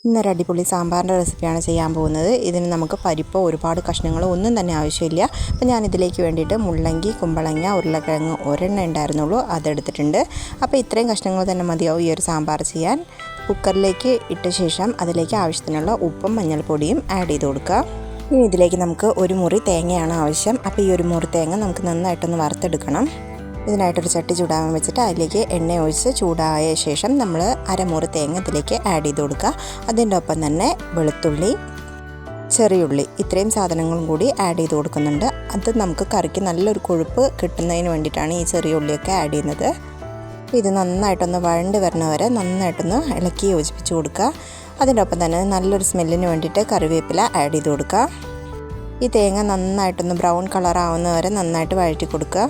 ഇന്നൊരു അടിപൊളി സാമ്പാറിൻ്റെ റെസിപ്പിയാണ് ചെയ്യാൻ പോകുന്നത്. ഇതിന് നമുക്ക് പരിപ്പോ ഒരുപാട് കഷ്ണങ്ങളോ ഒന്നും തന്നെ ആവശ്യമില്ല. അപ്പോൾ ഞാനിതിലേക്ക് വേണ്ടിയിട്ട് മുള്ളങ്കി, കുമ്പളങ്ങ, ഉരുളക്കിഴങ്ങ് ഒരെണ്ണം ഉണ്ടായിരുന്നുള്ളൂ, അതെടുത്തിട്ടുണ്ട്. അപ്പോൾ ഇത്രയും കഷ്ണങ്ങൾ തന്നെ മതിയാവും ഈ ഒരു സാമ്പാർ ചെയ്യാൻ. കുക്കറിലേക്ക് ഇട്ട ശേഷം അതിലേക്ക് ആവശ്യത്തിനുള്ള ഉപ്പും മഞ്ഞൾപ്പൊടിയും ആഡ് ചെയ്ത് കൊടുക്കുക. ഇനി ഇതിലേക്ക് നമുക്ക് ഒരു മുറി തേങ്ങയാണ് ആവശ്യം. അപ്പോൾ ഈ ഒരു മുറി തേങ്ങ നമുക്ക് നന്നായിട്ടൊന്ന് വറുത്തെടുക്കണം. ഇതിനായിട്ടൊരു ചട്ടി ചൂടാവാൻ വെച്ചിട്ട് അതിലേക്ക് എണ്ണ ഒഴിച്ച് ചൂടായ ശേഷം നമ്മൾ അരമുറി തേങ്ങ ഇതിലേക്ക് ആഡ് ചെയ്ത് കൊടുക്കുക. അതിൻ്റെ ഒപ്പം തന്നെ വെളുത്തുള്ളി, ചെറിയുള്ളി ഇത്രയും സാധനങ്ങളും കൂടി ആഡ് ചെയ്ത് കൊടുക്കുന്നുണ്ട്. അത് നമുക്ക് കറിക്ക് നല്ലൊരു കൊഴുപ്പ് കിട്ടുന്നതിന് വേണ്ടിയിട്ടാണ് ഈ ചെറിയ ഉള്ളിയൊക്കെ ആഡ് ചെയ്യുന്നത്. ഇത് നന്നായിട്ടൊന്ന് വഴണ്ട് വരുന്ന വരെ നന്നായിട്ടൊന്ന് ഇളക്കി യോജിപ്പിച്ച് കൊടുക്കുക. അതിൻ്റെ ഒപ്പം തന്നെ നല്ലൊരു സ്മെല്ലിന് വേണ്ടിയിട്ട് കറിവേപ്പില ആഡ് ചെയ്ത് കൊടുക്കുക. ഈ തേങ്ങ നന്നായിട്ടൊന്ന് ബ്രൗൺ കളർ ആവുന്ന വരെ നന്നായിട്ട് വഴറ്റി കൊടുക്കുക.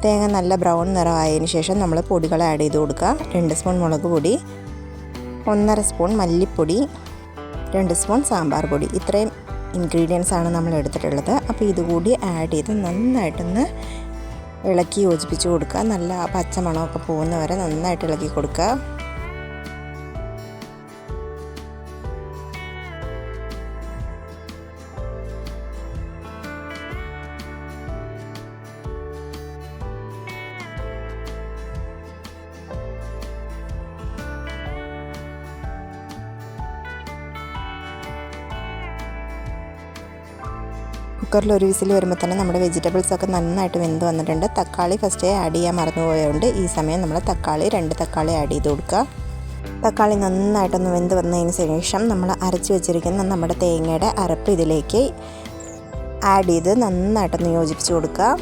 തേങ്ങ നല്ല ബ്രൗൺ നിറമായതിന് ശേഷം നമ്മൾ പൊടികൾ ആഡ് ചെയ്ത് കൊടുക്കുക. 2 സ്പൂൺ മുളക് പൊടി, 1.5 സ്പൂൺ മല്ലിപ്പൊടി, 2 സ്പൂൺ സാമ്പാർ പൊടി. ഇത്രയും ഇൻഗ്രീഡിയൻസ് ആണ് നമ്മൾ എടുത്തിട്ടുള്ളത്. അപ്പോൾ ഇതുകൂടി ആഡ് ചെയ്ത് നന്നായിട്ടൊന്ന് ഇളക്കി യോജിപ്പിച്ച് കൊടുക്കുക. നല്ല പച്ചമണമൊക്കെ പോകുന്ന വരെ നന്നായിട്ട് ഇളക്കി കൊടുക്കുക. കുക്കറിൽ ഒരു വിസിൽ വരുമ്പോൾ തന്നെ നമ്മുടെ വെജിറ്റബിൾസൊക്കെ നന്നായിട്ട് വെന്ത് വന്നിട്ടുണ്ട്. തക്കാളി ഫസ്റ്റേ ആഡ് ചെയ്യാൻ മറന്നുപോയതുകൊണ്ട് ഈ സമയം നമ്മൾ 2 തക്കാളി ആഡ് ചെയ്ത് കൊടുക്കുക. തക്കാളി നന്നായിട്ടൊന്ന് വെന്ത് വന്നതിന് ശേഷം നമ്മൾ അരച്ച് വെച്ചിരിക്കുന്ന നമ്മുടെ തേങ്ങയുടെ അരപ്പ് ഇതിലേക്ക് ആഡ് ചെയ്ത് നന്നായിട്ടൊന്ന് യോജിപ്പിച്ച് കൊടുക്കുക.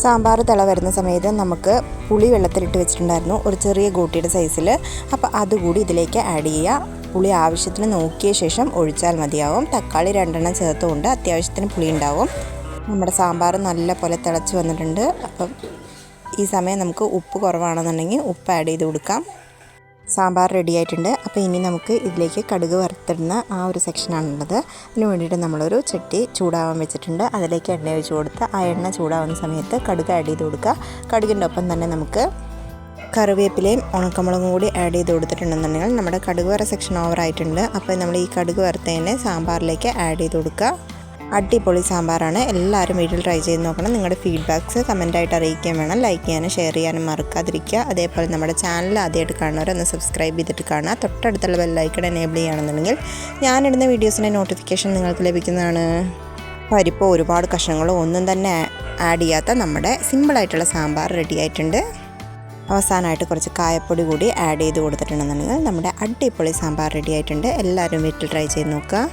സാമ്പാർ തിള വരുന്ന സമയത്ത് നമുക്ക് പുളി വെള്ളത്തിലിട്ട് വെച്ചിട്ടുണ്ടായിരുന്നു, ഒരു ചെറിയ ഗോട്ടിയുടെ സൈസിൽ. അപ്പോൾ അതുകൂടി ഇതിലേക്ക് ആഡ് ചെയ്യുക. പുളി ആവശ്യത്തിന് നോക്കിയ ശേഷം ഒഴിച്ചാൽ മതിയാവും. തക്കാളി 2 ചേർത്തുകൊണ്ട് അത്യാവശ്യത്തിന് പുളി ഉണ്ടാവും. നമ്മുടെ സാമ്പാർ നല്ല പോലെ തിളച്ച് വന്നിട്ടുണ്ട്. അപ്പം ഈ സമയം നമുക്ക് ഉപ്പ് കുറവാണെന്നുണ്ടെങ്കിൽ ഉപ്പ് ആഡ് ചെയ്ത് കൊടുക്കാം. സാമ്പാർ റെഡി ആയിട്ടുണ്ട്. അപ്പോൾ ഇനി നമുക്ക് ഇതിലേക്ക് കടുക് വറുത്തിടുന്ന ആ ഒരു സെക്ഷനാണുള്ളത്. അതിന് വേണ്ടിയിട്ട് നമ്മളൊരു ചട്ടി ചൂടാവാൻ വെച്ചിട്ടുണ്ട്. അതിലേക്ക് എണ്ണ ഒഴിച്ച് കൊടുത്ത് ആ എണ്ണ ചൂടാവുന്ന സമയത്ത് കടുക് ആഡ് ചെയ്ത് കൊടുക്കുക. കടുകിൻ്റെ ഒപ്പം തന്നെ നമുക്ക് കറിവേപ്പിലയും ഉണക്കമുളകും കൂടി ആഡ് ചെയ്ത് കൊടുത്തിട്ടുണ്ടെന്നുണ്ടെങ്കിൽ നമ്മുടെ കടുക് വറ സെക്ഷൻ ഓവറായിട്ടുണ്ട്. അപ്പോൾ നമ്മൾ ഈ കടുക് വറുത്തതിനെ സാമ്പാറിലേക്ക് ആഡ് ചെയ്ത് കൊടുക്കുക. അടിപൊളി സാമ്പാറാണ്. എല്ലാവരും വീട്ടിൽ ട്രൈ ചെയ്ത് നോക്കണം. നിങ്ങളുടെ ഫീഡ്ബാക്ക്സ് കമൻറ്റായിട്ട് അറിയിക്കാൻ വേണം. ലൈക്ക് ചെയ്യാനും ഷെയർ ചെയ്യാനും മറക്കാതിരിക്കുക. അതേപോലെ നമ്മുടെ ചാനൽ ആദ്യമായിട്ട് കാണുന്നവരൊന്ന് സബ്സ്ക്രൈബ് ചെയ്തിട്ട് കാണുക. തൊട്ടടുത്തുള്ള ബെല്ലൈക്കൺ എനേബിൾ ചെയ്യുകയാണെന്നുണ്ടെങ്കിൽ ഞാനിടുന്ന വീഡിയോസിൻ്റെ നോട്ടിഫിക്കേഷൻ നിങ്ങൾക്ക് ലഭിക്കുന്നതാണ്. പരിപ്പോ ഒരുപാട് കഷ്ണങ്ങളോ ഒന്നും തന്നെ ആഡ് ചെയ്യാത്ത നമ്മുടെ സിമ്പിളായിട്ടുള്ള സാമ്പാർ റെഡി ആയിട്ടുണ്ട്. അവസാനമായിട്ട് കുറച്ച് കായപ്പൊടി കൂടി ആഡ് ചെയ്ത് കൊടുത്തിട്ടുണ്ടെന്നുണ്ടെങ്കിൽ നമ്മുടെ അടിപൊളി സാമ്പാർ റെഡി ആയിട്ടുണ്ട്. എല്ലാവരും വീട്ടിൽ ട്രൈ ചെയ്ത് നോക്കുക.